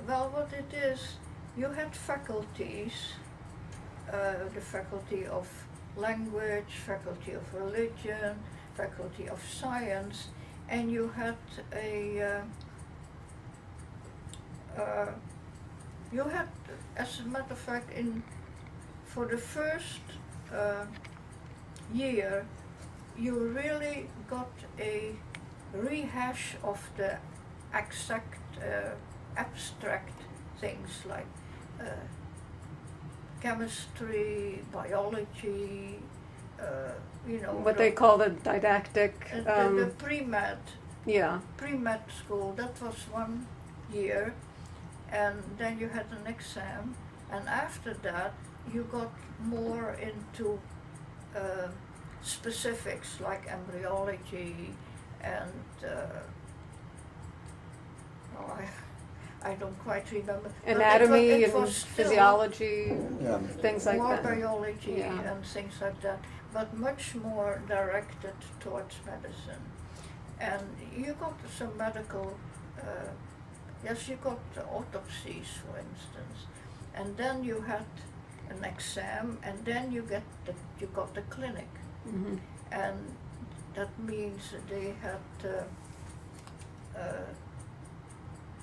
Well, what it is, you had faculties, the faculty of language, faculty of religion, faculty of science, and you had you had, as a matter of fact, for the first year, you really got a rehash of the abstract things like chemistry, biology, what they call the didactic. The pre-med. Yeah. Pre-med school, that was 1 year, and then you had an exam, and after that you got more into specifics like embryology and I don't quite remember. Anatomy it and was physiology, things like more that. biology and things like that, but much more directed towards medicine. And you got some medical, yes, you got autopsies, for instance, and then you had an exam, and then you got the clinic, Mm-hmm. and that means they had,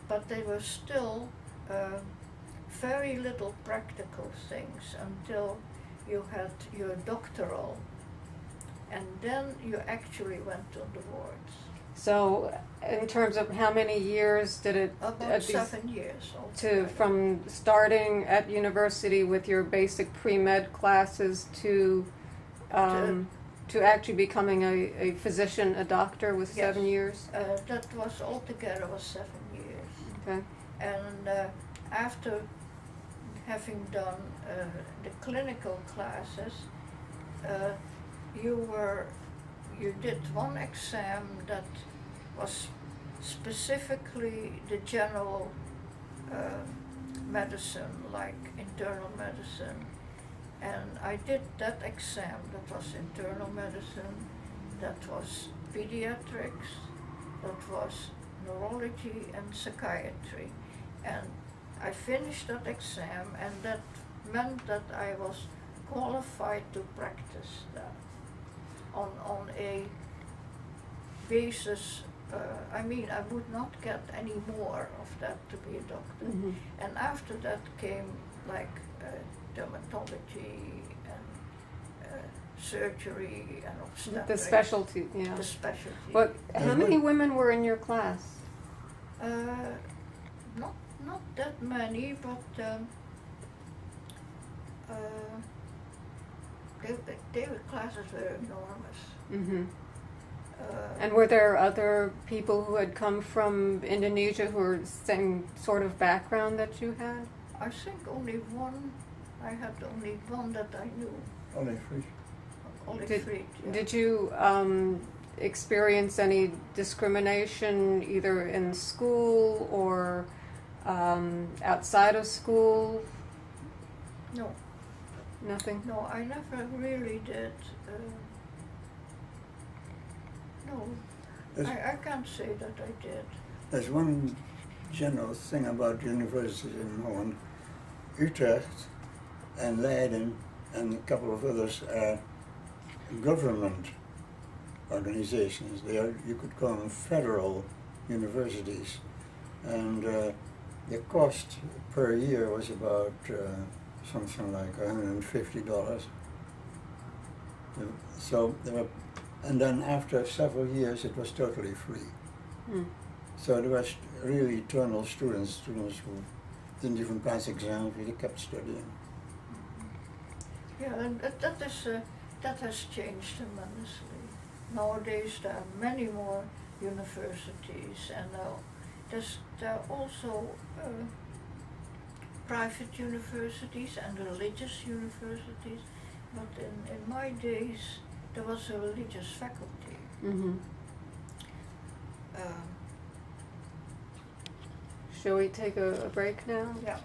but they were still very little practical things until you had your doctoral, and then you actually went on the wards. So, in terms of how many years did it? About 7 years altogether. From starting at university with your basic pre-med classes to actually becoming a physician, a doctor, was 7 years? That was altogether 7 years. Okay. And after having done the clinical classes, you did one exam that was specifically the general medicine, like internal medicine. And I did that exam, that was internal medicine, that was pediatrics, that was neurology and psychiatry. And I finished that exam, and that meant that I was qualified to practice that on a basis. I would not get any more of that to be a doctor. Mm-hmm. And after that came like dermatology and surgery and obstetrics. The specialty, yeah. The specialty. But how many women were in your class? Not that many, but the classes were enormous. Mm-hmm. And were there other people who had come from Indonesia who were same sort of background that you had? I think only one. I had only one that I knew. Only 3. Only 3. Yeah. Did you experience any discrimination either in school or outside of school? No. Nothing? No, I never really did. No, I can't say that I did. There's one general thing about universities in Holland. Utrecht and Leiden and a couple of others are government organizations. They are, you could call them federal universities. And the cost per year was about something like $150. So there were, and then after several years it was totally free. Mm. So there was really eternal students who didn't even pass exams, really kept studying. Yeah, and that has changed tremendously. Nowadays there are many more universities, and there are also private universities and religious universities, but in my days there was a religious faculty. Mm-hmm. Shall we take a break now? Yeah.